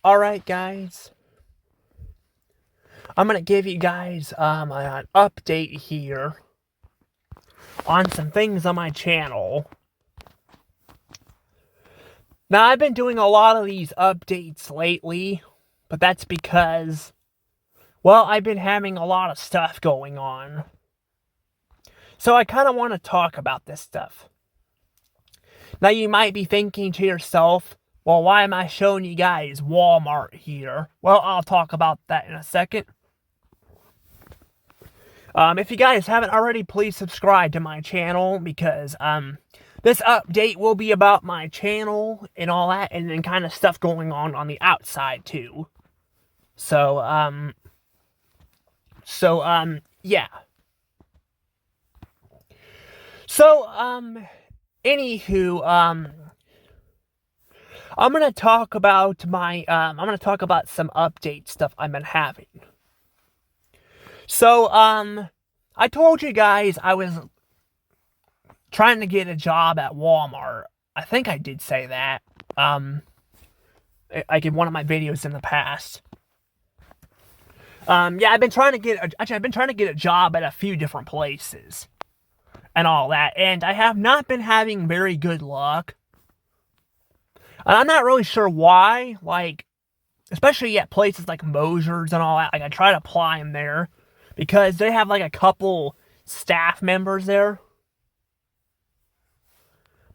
Alright, guys. I'm gonna give you guys an update here on some things on my channel. Now, I've been doing a lot of these updates lately, but that's because, well, I've been having a lot of stuff going on. So I kind of want to talk about this stuff. Now, you might be thinking to yourself, well, why am I showing you guys Walmart here? Well, I'll talk about that in a second. If you guys haven't already, please subscribe to my channel because this update will be about my channel and all that, and then kind of stuff going on the outside too. So, yeah. So, anywho, I'm gonna talk about I'm gonna talk about some update stuff I've been having. So, I told you guys I was trying to get a job at Walmart. I think I did say that, like in one of my videos in the past. Yeah, I've been trying to get a job at a few different places and all that, and I have not been having very good luck. And I'm not really sure why, like, especially at places like Mosher's and all that. Like, I try to apply them there because they have like a couple staff members there.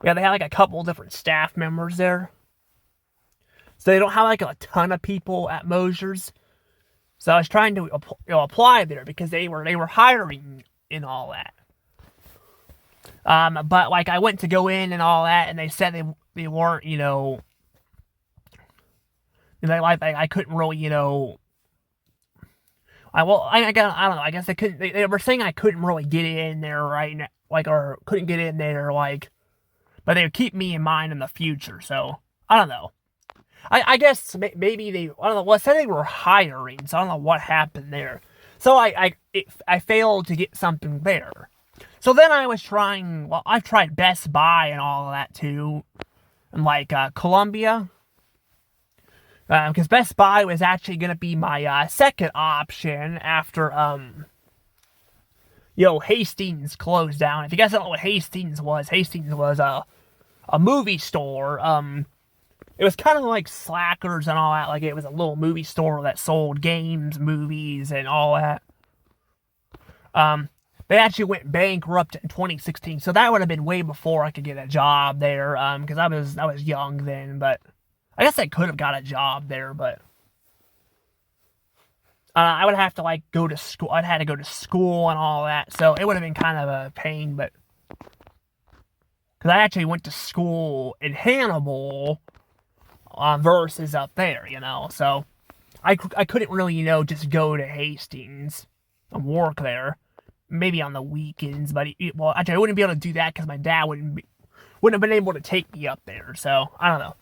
Yeah, they have like a couple different staff members there. So they don't have like a ton of people at Mosher's. So I was trying to apply there because they were hiring and all that. But like I went to go in and all that, and they said they weren't, I couldn't really, I don't know. I guess they couldn't. They were saying I couldn't really get in there right now, or couldn't get in there, but they would keep me in mind in the future. So I don't know. I guess maybe I don't know. Well, I said they were hiring, so I don't know what happened there. So I failed to get something there. So then I was trying. Well, I've tried Best Buy and all of that too, and Columbia. Because Best Buy was actually going to be my second option after, Hastings closed down. If you guys don't know what Hastings was a movie store. It was kind of like Slackers and all that. Like, it was a little movie store that sold games, movies, and all that. They actually went bankrupt in 2016, so that would have been way before I could get a job there, because I was young then, but I guess I could have got a job there, but I would have to go to school. I'd had to go to school and all that, so it would have been kind of a pain. But because I actually went to school in Hannibal versus up there, so I couldn't really just go to Hastings and work there. Maybe on the weekends, but actually I wouldn't be able to do that because my dad wouldn't have been able to take me up there. So I don't know.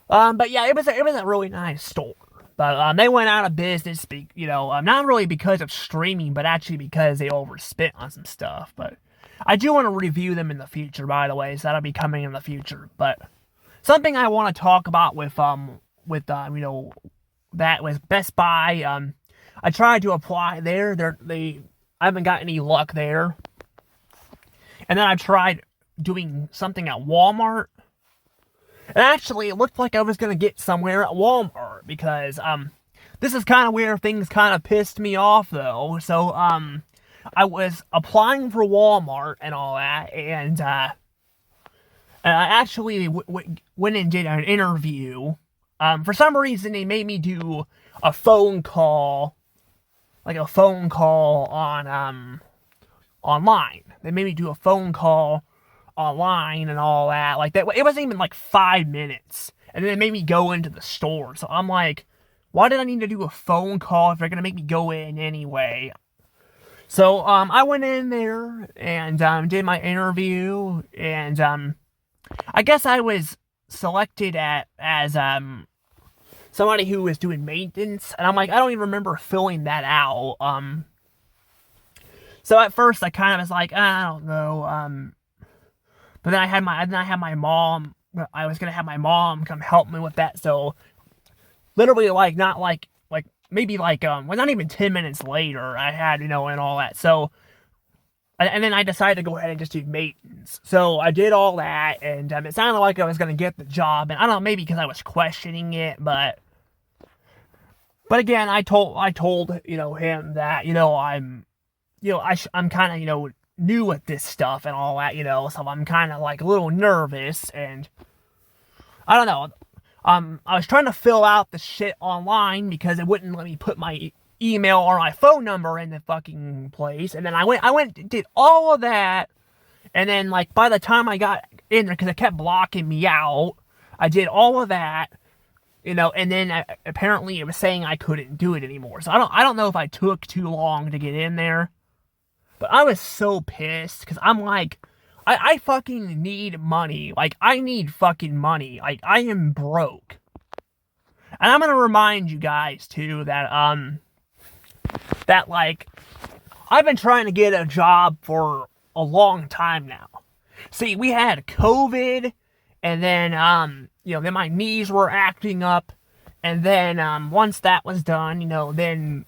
But yeah, it was a really nice store. But they went out of business, not really because of streaming, but actually because they overspent on some stuff. But I do want to review them in the future, by the way, so that'll be coming in the future. But something I want to talk about that was Best Buy. I tried to apply there. I haven't got any luck there. And then I tried doing something at Walmart. And actually, it looked like I was going to get somewhere at Walmart, because, this is kind of where things kind of pissed me off, though. So, I was applying for Walmart and all that, and I actually went and did an interview. For some reason, they made me do a phone call, on, online. They made me do a phone call online and all that. It wasn't even 5 minutes. And then they made me go into the store. So I'm like, why did I need to do a phone call if they're going to make me go in anyway? So, I went in there and, did my interview. And, I guess I was selected as somebody who was doing maintenance. And I'm like, I don't even remember filling that out. So at first I kind of was like, I don't know, but then I had my mom. I was gonna have my mom come help me with that. So literally, like, not like, maybe like, well, not even 10 minutes later, I had, and all that. So, and then I decided to go ahead and just do maintenance. So I did all that, and it sounded like I was going to get the job. And I don't know, maybe because I was questioning it, but again, I told, him that, I'm, I'm kind of, new at this stuff and all that, so I'm kind of like a little nervous, and I don't know. I was trying to fill out the shit online because it wouldn't let me put my email or my phone number in the fucking place. And then I went, did all of that. And then, like, by the time I got in there, because it kept blocking me out, I did all of that, and then apparently it was saying I couldn't do it anymore. So I don't know if I took too long to get in there. But I was so pissed, because I'm like, I fucking need money. Like, I need fucking money. Like, I am broke. And I'm gonna remind you guys, too, that, like, I've been trying to get a job for a long time now. See, we had COVID, and then, then my knees were acting up, and then, once that was done, then,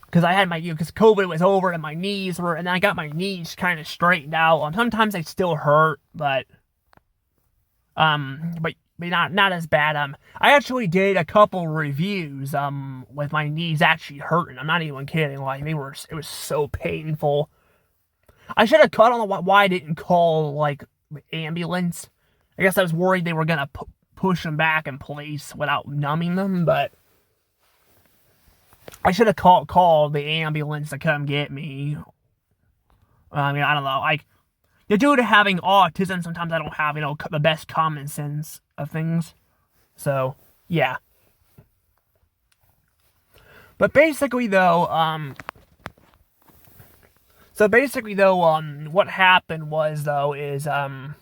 because I had because COVID was over and my knees were, and I got my knees kind of straightened out. Sometimes they still hurt, but not as bad. I actually did a couple reviews, with my knees actually hurting. I'm not even kidding. Like, it was so painful. I should have cut on why I didn't call, like, the ambulance. I guess I was worried they were gonna push them back in place without numbing them, but I should have called the ambulance to come get me. I mean, I don't know. Like, due to having autism, sometimes I don't have, the best common sense of things. So, yeah. But basically, though, what happened was, though, is, like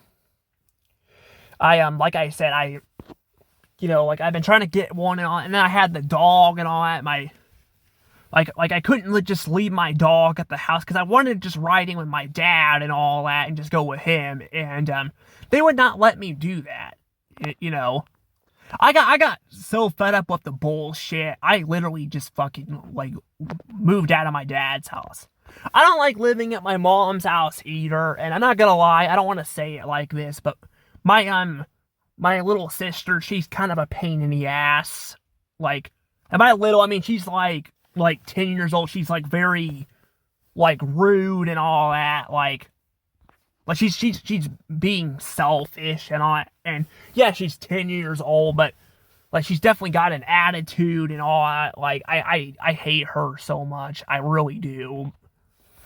I said, I've been trying to get one and then I had the dog and all that, Like I couldn't just leave my dog at the house, because I wanted just riding with my dad and all that and just go with him, and they would not let me do that. I got so fed up with the bullshit, I literally just fucking, like, moved out of my dad's house. I don't like living at my mom's house either, and I'm not gonna lie, I don't want to say it like this, but my little sister, she's kind of a pain in the ass. Like, and by little, I mean she's like 10 years old. She's like very, like, rude and all that. Like she's being selfish and all that. And yeah, she's 10 years old, but like she's definitely got an attitude and all that. Like I hate her so much. I really do.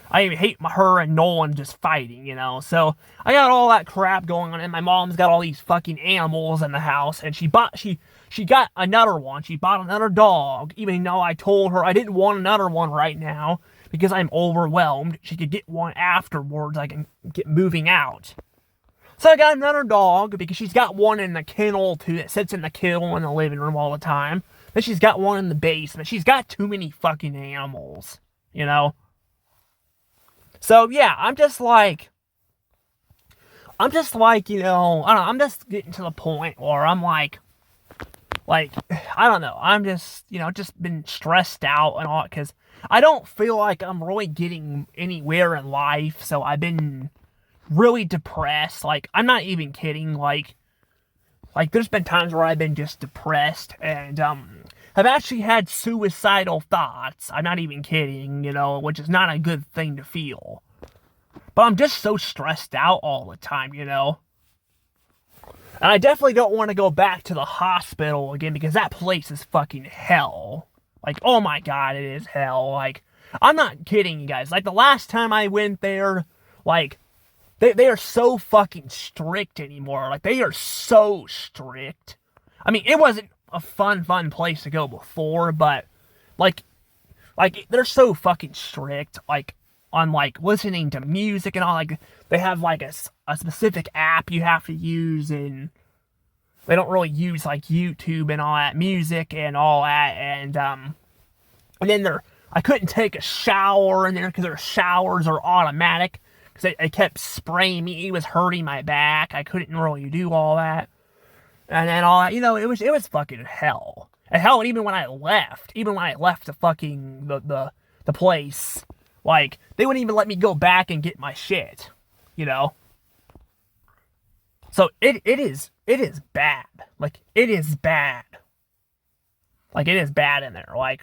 I even hate her and Nolan just fighting, So I got all that crap going on, and my mom's got all these fucking animals in the house, and she got another one. She bought another dog, even though I told her I didn't want another one right now because I'm overwhelmed. She could get one afterwards. I can get moving out. So I got another dog because she's got one in the kennel too that sits in the kennel in the living room all the time. Then she's got one in the basement. She's got too many fucking animals, So yeah, I'm just like, I don't know, I'm just getting to the point where I'm like, I don't know, I'm just, just been stressed out and all, because I don't feel like I'm really getting anywhere in life, so I've been really depressed. Like, I'm not even kidding, like there's been times where I've been just depressed, and, I've actually had suicidal thoughts. I'm not even kidding, which is not a good thing to feel. But I'm just so stressed out all the time, And I definitely don't want to go back to the hospital again, because that place is fucking hell. Like, oh my god, it is hell. Like, I'm not kidding you guys. Like, the last time I went there, like, they are so fucking strict anymore. Like, they are so strict. I mean, it wasn't a fun place to go before, but, like, they're so fucking strict, like, on, like, listening to music and all. Like, they have, like, a specific app you have to use, and they don't really use, like, YouTube and all that, music and all that, and then I couldn't take a shower in there, because their showers are automatic, because it kept spraying me. It was hurting my back. I couldn't really do all that. And then all that, it was fucking hell. And hell, even when I left the fucking the place, like they wouldn't even let me go back and get my shit, you know. So it is bad. Like it is bad. Like it is bad in there. Like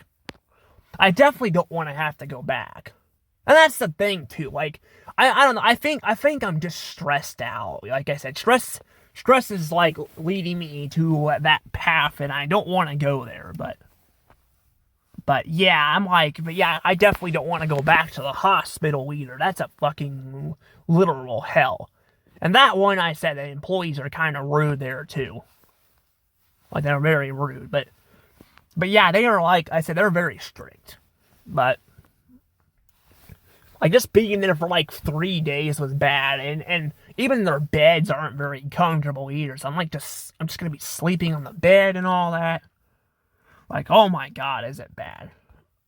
I definitely don't want to have to go back. And that's the thing too. Like I don't know. I think I'm just stressed out. Like I said, stress is like leading me to that path, and I don't want to go there. But yeah, I definitely don't want to go back to the hospital either. That's a fucking literal hell. And that one, I said, the employees are kind of rude there too. Like they're very rude, but yeah, they are, like I said, they're very strict. But like just being there for like 3 days was bad, and even their beds aren't very comfortable either. So I'm just gonna be sleeping on the bed and all that. Like, oh my god, is it bad?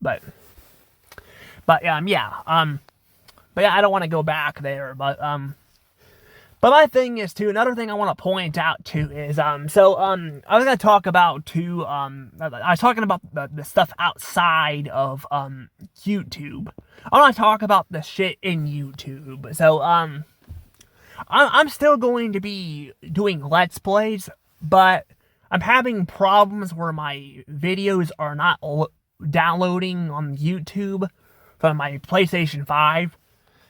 But yeah, but yeah, I don't want to go back there. But my thing is too. Another thing I want to point out too is I was gonna talk about too. I was talking about the stuff outside of YouTube. I want to talk about the shit in YouTube. So I'm still going to be doing Let's Plays, but I'm having problems where my videos are not downloading on YouTube from my PlayStation 5.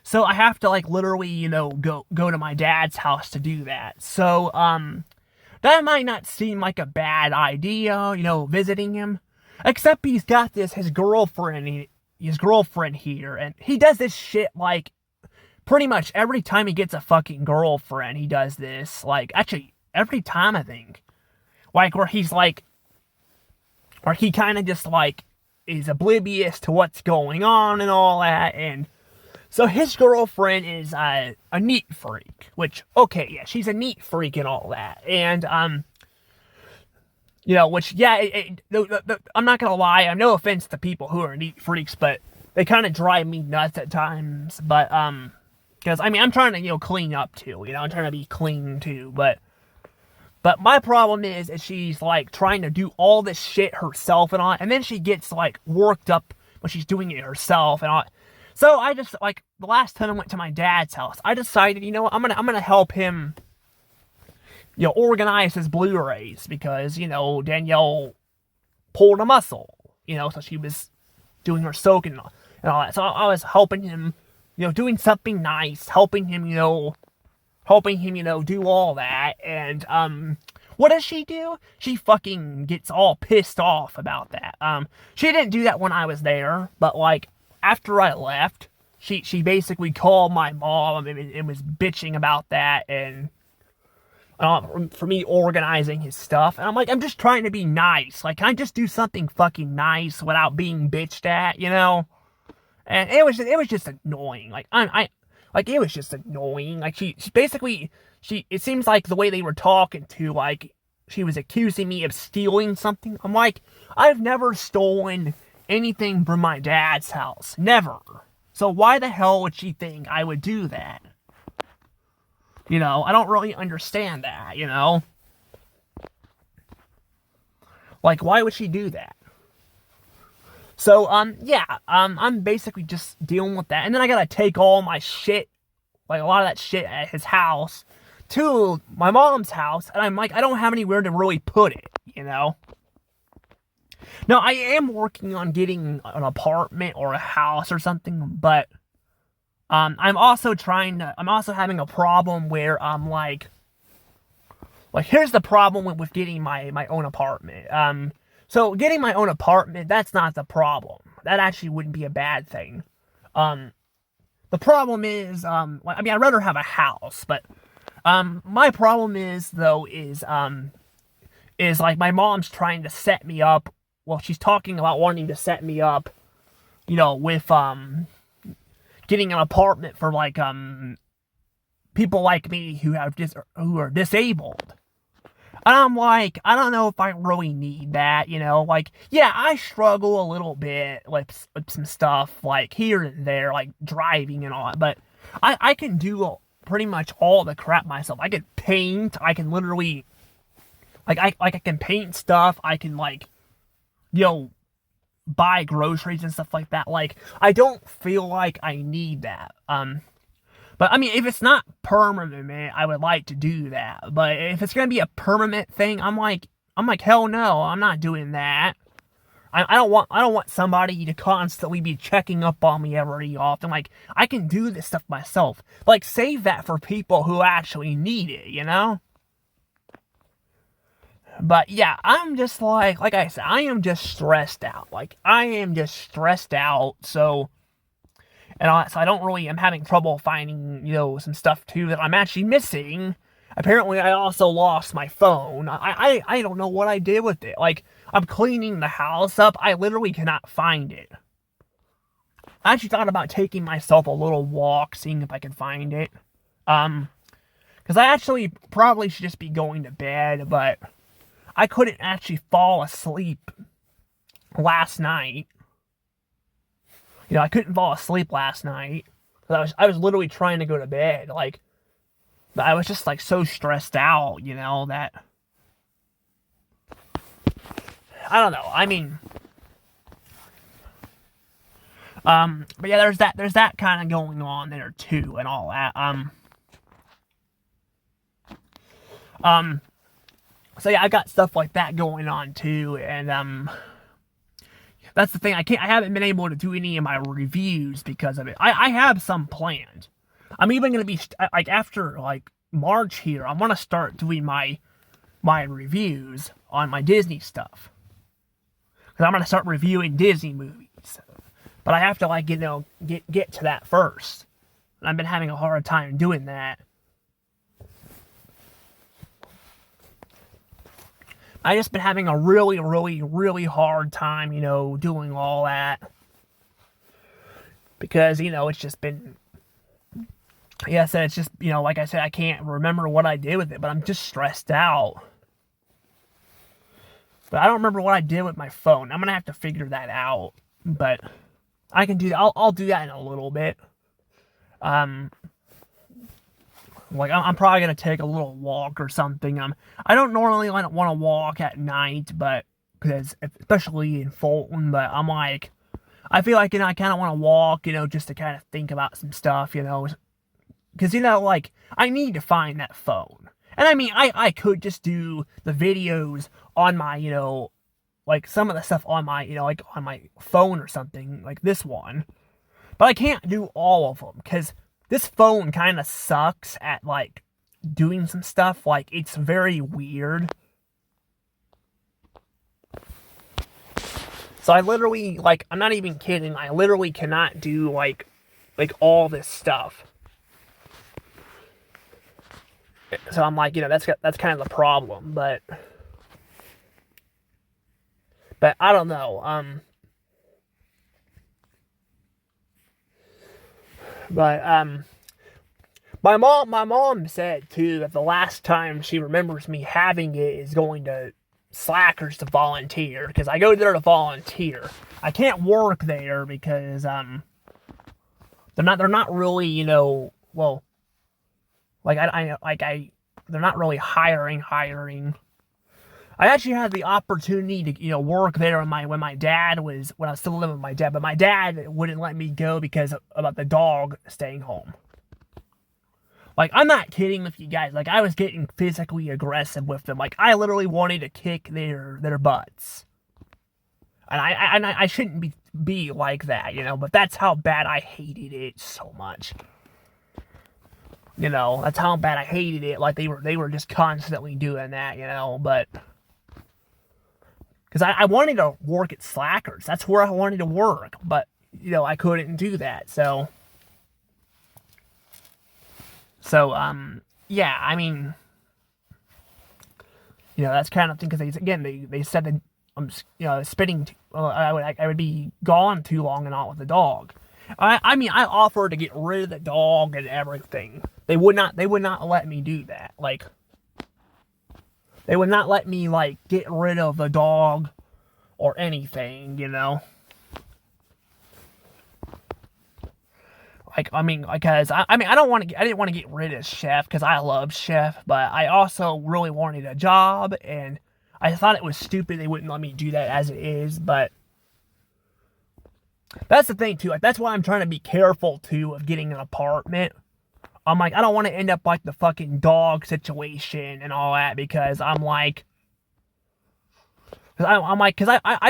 So I have to like literally, you know, go to my dad's house to do that. So that might not seem like a bad idea, you know, visiting him. Except he's got his girlfriend here, and he does this shit like pretty much every time he gets a fucking girlfriend, he does this. Like actually every time, I think. Like where he's like, or he kind of just like is oblivious to what's going on and all that. And so his girlfriend is a neat freak, which, okay, yeah, she's a neat freak and all that. And you know, which, yeah, I'm not gonna lie, I'm no offense to people who are neat freaks, but they kind of drive me nuts at times. But because I mean, I'm trying to, you know, clean up too, you know, I'm trying to be clean too. But my problem is she's like trying to do all this shit herself and all, and then she gets like worked up when she's doing it herself and all. So I just, like, the last time I went to my dad's house, I decided, you know what, I'm gonna help him, you know, organize his Blu-rays, because, you know, Danielle pulled a muscle, you know, so she was doing her soaking and all that. So I was helping him, you know, doing something nice, helping him, you know, do all that. And what does she do? She fucking gets all pissed off about that. She didn't do that when I was there, but like after I left, she basically called my mom and was bitching about that, and for me organizing his stuff. And I'm like, I'm just trying to be nice. Like, can I just do something fucking nice without being bitched at, you know? And it was just annoying. Like it was just annoying. Like she basically, it seems like the way they were talking to, like, she was accusing me of stealing something. I'm like, I've never stolen anything from my dad's house. Never. So why the hell would she think I would do that? You know, I don't really understand that, you know? Like, why would she do that? So, yeah, I'm basically just dealing with that. And then I gotta take all my shit, like a lot of that shit at his house, to my mom's house. And I'm like, I don't have anywhere to really put it, you know? Now, I am working on getting an apartment or a house or something, but I'm also having a problem where I'm like here's the problem with getting my own apartment. So getting my own apartment, that's not the problem. That actually wouldn't be a bad thing. The problem is, I mean, I'd rather have a house, but my problem is like my mom's trying to set me up. Well, she's talking about wanting to set me up, you know, with getting an apartment for like people like me who are disabled. And I'm like, I don't know if I really need that, you know? Like, yeah, I struggle a little bit with some stuff, like, here and there, like, driving and all that, but I can do pretty much all the crap myself. I can paint, I can literally, like, I can paint stuff, I can, like, buy groceries and stuff like that. Like, I don't feel like I need that. But I mean, if it's not permanent, I would like to do that. But if it's gonna be a permanent thing, I'm like, hell no, I'm not doing that. I don't want somebody to constantly be checking up on me every often. Like, I can do this stuff myself. Like, save that for people who actually need it, you know? But yeah, I'm just like I said, I am just stressed out. Like, I am just stressed out. So I don't really, I'm having trouble finding, some stuff too that I'm actually missing. Apparently, I also lost my phone. I don't know what I did with it. Like, I'm cleaning the house up. I literally cannot find it. I actually thought about taking myself a little walk, seeing if I can find it. Because I actually probably should just be going to bed, but I couldn't actually fall asleep last night. I couldn't fall asleep last night. I was literally trying to go to bed. Like, I was just like so stressed out, that I don't know. I mean, but yeah, there's that kind of going on there too, and all that. So yeah, I got stuff like that going on too, and that's the thing. I haven't been able to do any of my reviews because of it. I have some planned. I'm even gonna be like, after like March here, I'm gonna start doing my reviews on my Disney stuff. Because I'm gonna start reviewing Disney movies, but I have to get to that first. And I've been having a hard time doing that. I just been having a really, really, really hard time, doing all that. Because, it's just been, like I said, it's just, like I said, I can't remember what I did with it, but I'm just stressed out. But I don't remember what I did with my phone. I'm going to have to figure that out. But I can do that. I'll do that in a little bit. Like, I'm probably going to take a little walk or something. I don't normally want to walk at night, but, because, especially in Fulton, but I'm like, I feel like, I kind of want to walk, just to kind of think about some stuff, because, like, I need to find that phone. And I mean, I could just do the videos on my, like, some of the stuff on my, like, on my phone or something, like this one. But I can't do all of them, because this phone kind of sucks at, like, doing some stuff. Like, it's very weird. So I literally, like, I'm not even kidding, I literally cannot do, like all this stuff. So I'm like, that's kind of the problem, but I don't know, but, my mom said, too, that the last time she remembers me having it is going to Slackers to volunteer, because I go there to volunteer. I can't work there because, they're not really, well, they're not really hiring. I actually had the opportunity to, work there when my dad when I was still living with my dad, but my dad wouldn't let me go because about the dog staying home. Like, I'm not kidding with you guys. Like, I was getting physically aggressive with them. Like, I literally wanted to kick their butts. And I shouldn't be like that, but that's how bad I hated it so much. That's how bad I hated it. Like, they were just constantly doing that, but because I wanted to work at Slackers. That's where I wanted to work, but I couldn't do that. So yeah, I mean, that's kind of thing, because they said that I'm spending, I would be gone too long and all with the dog. I mean, I offered to get rid of the dog and everything. They would not let me do that. Like, they would not let me, like, get rid of the dog or anything, Like, I mean, because, I didn't want to get rid of Chef, because I love Chef, but I also really wanted a job, and I thought it was stupid they wouldn't let me do that as it is, but that's the thing too. Like, that's why I'm trying to be careful too of getting an apartment. I'm like, I don't want to end up like the fucking dog situation and all that, because I'm like, I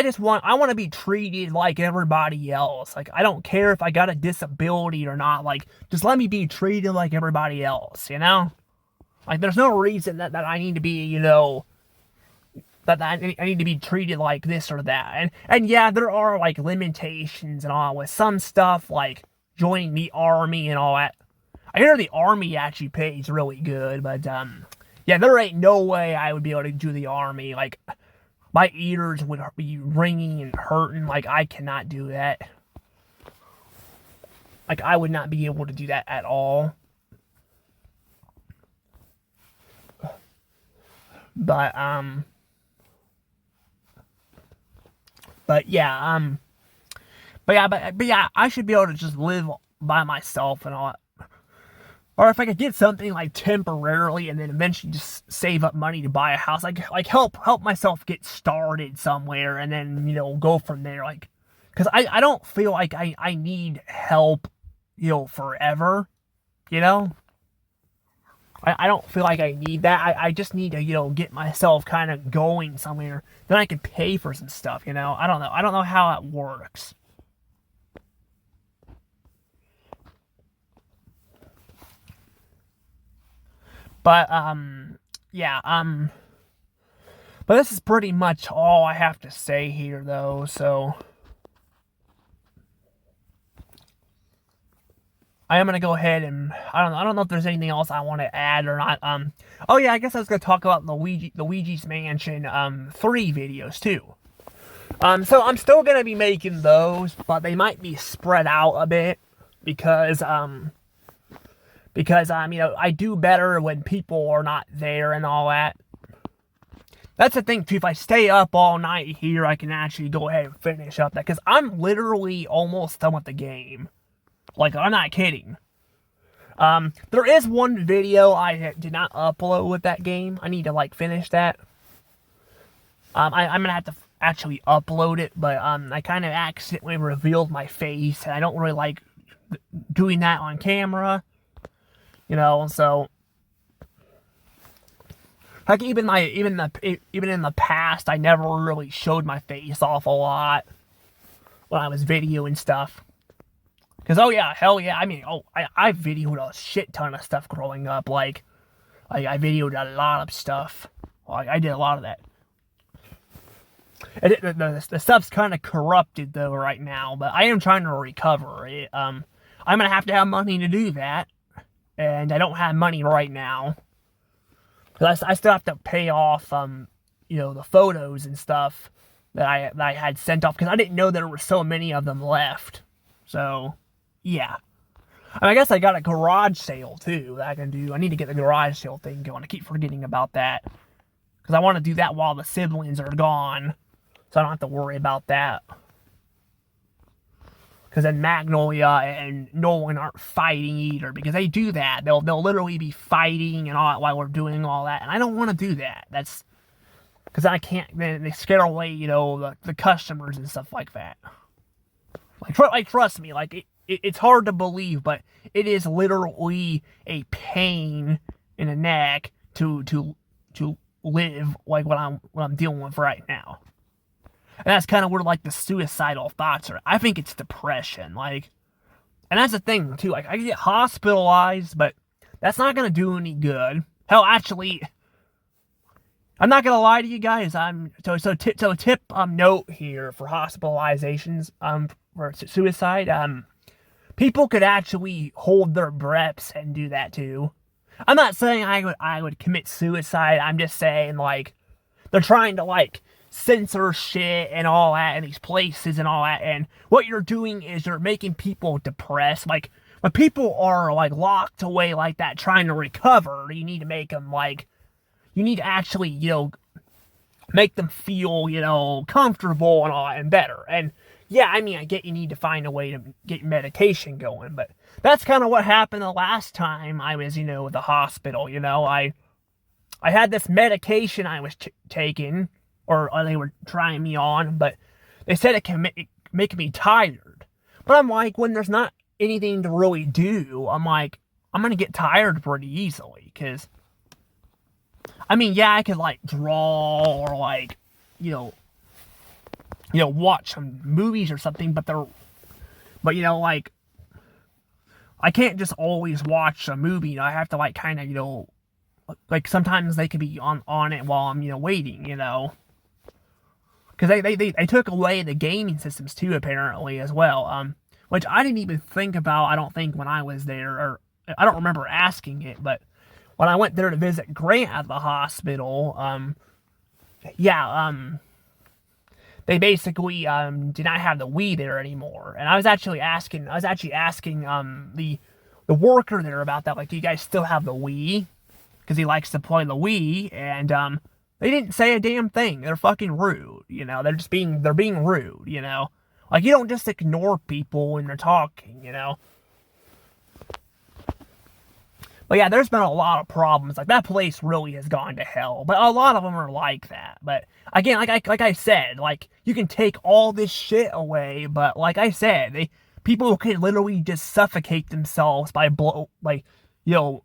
just want to be treated like everybody else. Like, I don't care if I got a disability or not. Like, just let me be treated like everybody else, you know? Like, there's no reason that I need to be, you know, that I need to be treated like this or that. And yeah, there are, like, limitations and all with some stuff, like joining the army and all that. I hear the army actually pays really good, but, yeah, there ain't no way I would be able to do the army. Like, my ears would be ringing and hurting. Like, I cannot do that. Like, I would not be able to do that at all. But yeah, I should be able to just live by myself and all that. Or if I could get something like temporarily and then eventually just save up money to buy a house, like help myself get started somewhere and then, you know, go from there. Like, because I don't feel like I need help, you know, forever, you know? I don't feel like I need that. I just need to, you know, get myself kind of going somewhere. Then I can pay for some stuff, you know? I don't know. I don't know how that works. But, yeah, but this is pretty much all I have to say here, though, so I am gonna go ahead and I don't know if there's anything else I want to add or not. Oh yeah, I guess I was gonna talk about the Luigi's Mansion 3 videos too. So I'm still gonna be making those, but they might be spread out a bit because you know, I do better when people are not there and all that. That's the thing too. If I stay up all night here, I can actually go ahead and finish up that, because I'm literally almost done with the game. Like, I'm not kidding. There is one video I did not upload with that game. I need to, like, finish that. I'm gonna have to actually upload it, but, I kind of accidentally revealed my face, and I don't really like doing that on camera. You know, so, like, even in the past, I never really showed my face off a lot when I was videoing stuff. Because, oh yeah, hell yeah, I mean, I videoed a shit ton of stuff growing up. Like I videoed a lot of stuff. Like, I did a lot of that. And the stuff's kind of corrupted, though, right now, but I am trying to recover it. I'm gonna have to have money to do that, and I don't have money right now. Because I still have to pay off, you know, the photos and stuff that I had sent off, because I didn't know there were so many of them left. So, yeah. I mean, I guess I got a garage sale, too, that I can do. I need to get the garage sale thing going. I keep forgetting about that. Because I want to do that while the siblings are gone, so I don't have to worry about that. Because then Magnolia and Nolan aren't fighting either, because they do that. They'll literally be fighting and all that while we're doing all that, and I don't want to do that. That's because I can't. They scare away, you know, the customers and stuff like that. Like trust me, like it's hard to believe, but it is literally a pain in the neck to live like what I'm dealing with right now. And that's kind of where, like, the suicidal thoughts are. I think it's depression, like, and that's the thing, too. Like, I get hospitalized, but that's not gonna do any good. Hell, actually, I'm not gonna lie to you guys. Tip note here for hospitalizations, for suicide. People could actually hold their breaths and do that too. I'm not saying I would commit suicide. I'm just saying, like, they're trying to, like, censor shit and all that in these places and all that, and what you're doing is you're making people depressed. Like, when people are, like, locked away like that trying to recover, you need to make them, like, you need to actually, you know, make them feel, you know, comfortable and all that and better. And yeah, I mean, I get you need to find a way to get medication going, but that's kind of what happened the last time I was, you know, at the hospital. You know, I I had this medication I was taking, or they were trying me on, but they said it can make me tired. But I'm like, when there's not anything to really do, I'm like, I'm gonna get tired pretty easily, because, I mean, yeah, I could, like, draw, or, like, you know, watch some movies or something, but you know, like, I can't just always watch a movie, you know, I have to, like, kind of, you know, like, sometimes they could be on it while I'm, you know, waiting, you know, because they took away the gaming systems, too, apparently, as well, which I didn't even think about, I don't think, when I was there, or, I don't remember asking it, but when I went there to visit Grant at the hospital, yeah, they basically did not have the Wii there anymore, and I was actually asking the worker there about that, like, do you guys still have the Wii? Because he likes to play the Wii, and they didn't say a damn thing. They're fucking rude, you know. They're being rude, you know. Like, you don't just ignore people when they're talking, you know. But yeah, there's been a lot of problems. Like, that place really has gone to hell. But a lot of them are like that. But again, like I said, like, you can take all this shit away, but like I said, people can literally just suffocate themselves by you know,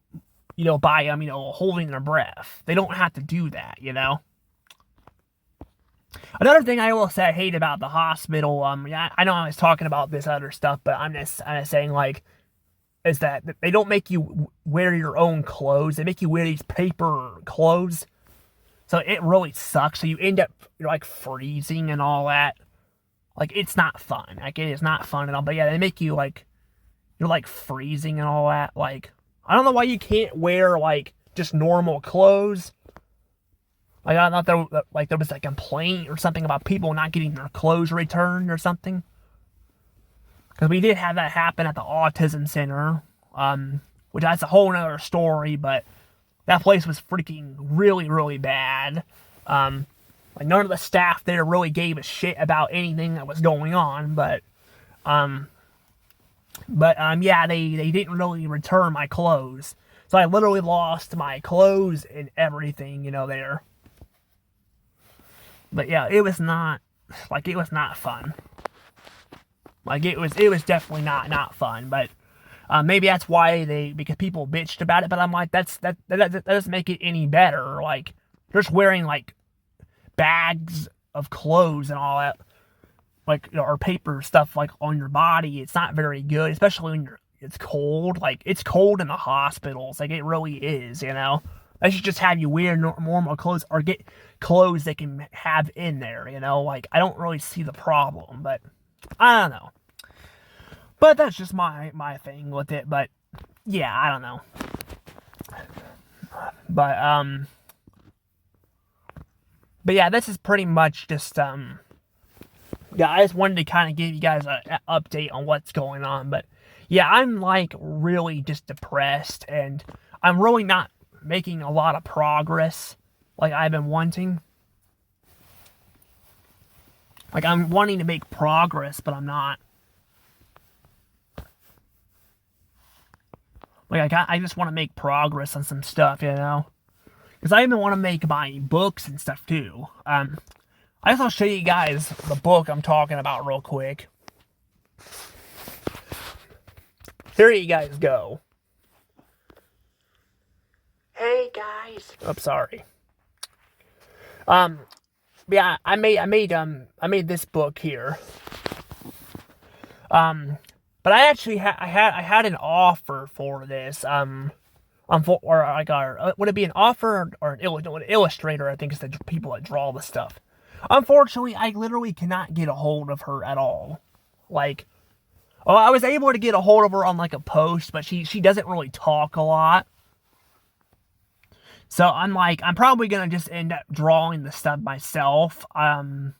by you know, holding their breath. They don't have to do that, you know. Another thing I will say I hate about the hospital, yeah, I know I was talking about this other stuff, but I'm just saying, like, is that they don't make you wear your own clothes. They make you wear these paper clothes. So it really sucks. So you end up, you're like, freezing and all that. Like, it's not fun. Like, it is not fun at all. But yeah, they make you, like, you're, like, freezing and all that. Like, I don't know why you can't wear, like, just normal clothes. Like, I thought there was a complaint or something about people not getting their clothes returned or something. Because we did have that happen at the autism center, which that's a whole nother story, but that place was freaking really, really bad. Like, none of the staff there really gave a shit about anything that was going on, but yeah, they didn't really return my clothes. So I literally lost my clothes and everything, you know, there. But yeah, it was not fun. Like, it was definitely not fun, but maybe that's why because people bitched about it, but I'm like, that doesn't make it any better. Like, just wearing, like, bags of clothes and all that, like, you know, or paper stuff, like, on your body, it's not very good, especially when it's cold. Like, it's cold in the hospitals, like, it really is, you know. They should just have you wear normal clothes, or get clothes they can have in there, you know. Like, I don't really see the problem, but I don't know. But that's just my thing with it. But yeah, I don't know. But yeah, this is pretty much just yeah, I just wanted to kind of give you guys an update on what's going on. But yeah, I'm, like, really just depressed, and I'm really not making a lot of progress like I've been wanting. Like, I'm wanting to make progress, but I'm not. Like, I just want to make progress on some stuff, you know? Because I even want to make my books and stuff, too. I just want to show you guys the book I'm talking about real quick. Here you guys go. Hey, guys. I'm sorry. Yeah, I made this book here. But I actually I had an offer for this. Or I got, would it be an offer or an illustrator? I think it's the people that draw the stuff. Unfortunately, I literally cannot get a hold of her at all. Like, oh, I was able to get a hold of her on, like, a post, but she doesn't really talk a lot. So I'm probably gonna just end up drawing the stuff myself. The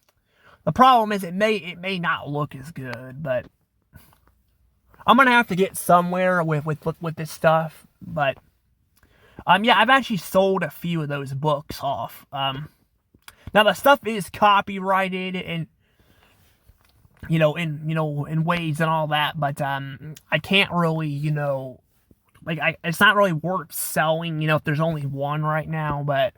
problem is it may not look as good, but I'm gonna have to get somewhere with this stuff. But yeah, I've actually sold a few of those books off. Now the stuff is copyrighted and in ways and all that, but I can't really it's not really worth selling, if there's only one right now, but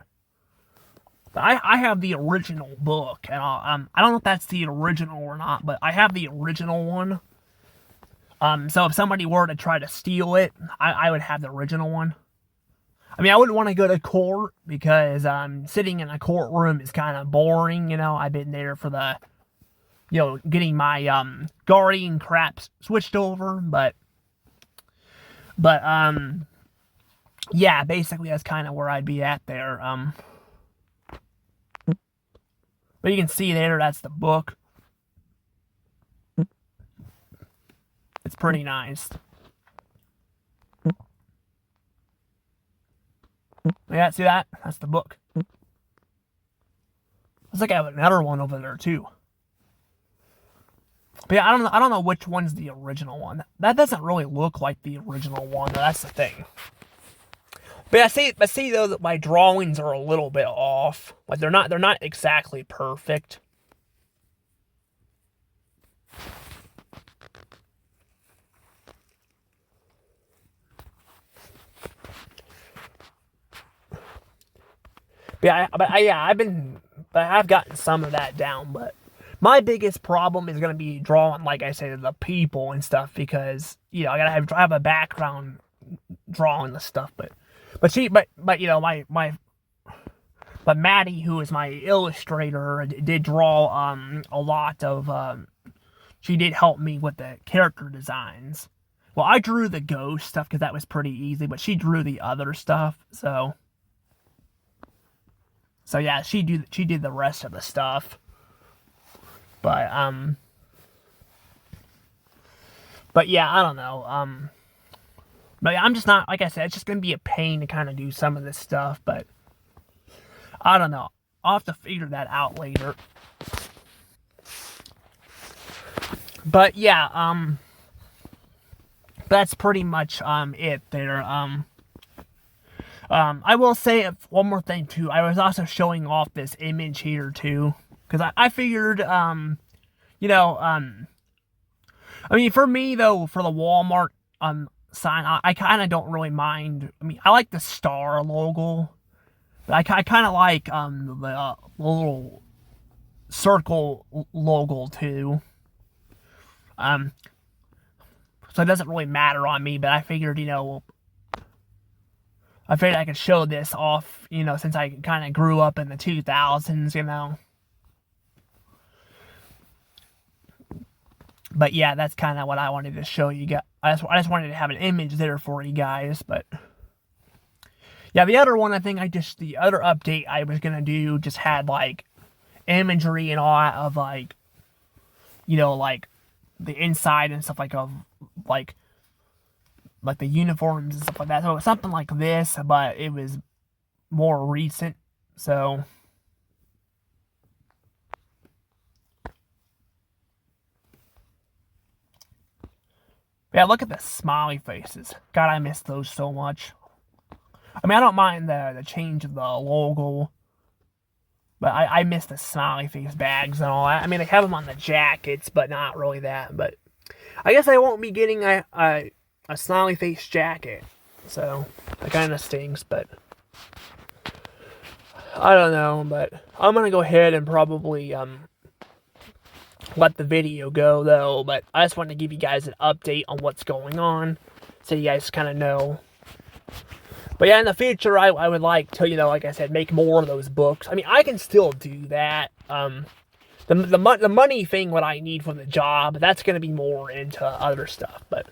I have the original book, and I don't know if that's the original or not, but I have the original one. So if somebody were to try to steal it, I would have the original one. I mean, I wouldn't want to go to court because sitting in a courtroom is kind of boring, I've been there for the, getting my Guardian crap switched over, but yeah, basically that's kind of where I'd be at there. But you can see there, that's the book. It's pretty nice. Yeah, see that? That's the book. Looks like I have another one over there too. But yeah, I don't know which one's the original one. That doesn't really look like the original one. That's the thing. But I see though that my drawings are a little bit off. Like they're not exactly perfect. I've gotten some of that down, but my biggest problem is gonna be drawing, like I said, the people and stuff, because I gotta have a background drawing the stuff, but Maddie, who is my illustrator, did draw a lot of she did help me with the character designs. Well, I drew the ghost stuff because that was pretty easy, but she drew the other stuff, so yeah, she did the rest of the stuff. But yeah, I don't know. But I'm just not, like I said, it's just gonna be a pain to kind of do some of this stuff, but I don't know. I'll have to figure that out later. But yeah, that's pretty much it there. I will say one more thing too. I was also showing off this image here too, because I figured, I mean, for me though, for the Walmart sign, I kind of don't really mind. I mean, I like the star logo, but I kind of like the little circle logo too. So it doesn't really matter on me, but I figured, I could show this off, since I kind of grew up in the 2000s. But yeah, that's kind of what I wanted to show you guys. I just wanted to have an image there for you guys, but yeah, the other one, the other update I was gonna do just had like imagery and all that of like, like the inside and stuff like the uniforms and stuff like that. So it was something like this, but it was more recent. So yeah, look at the smiley faces. God, I miss those so much. I mean, I don't mind the change of the logo, but I miss the smiley face bags and all that. I mean, they have them on the jackets, but not really that. But I guess I won't be getting a smiley face jacket, so that kind of stings. But I don't know. But I'm gonna go ahead and probably let the video go though. But I just wanted to give you guys an update on what's going on, so you guys kind of know. But yeah, in the future, I would like to, like I said, make more of those books. I mean, I can still do that. The money thing, what I need for the job, that's going to be more into other stuff. But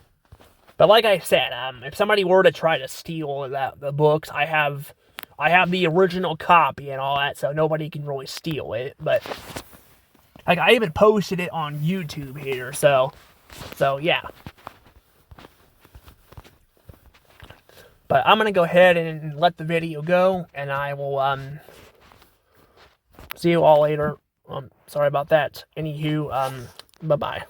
like I said, if somebody were to try to steal the books, I have the original copy and all that, so nobody can really steal it. But like, I even posted it on YouTube here, so yeah. But I'm gonna go ahead and let the video go, and I will see you all later. Sorry about that. Anywho, bye bye.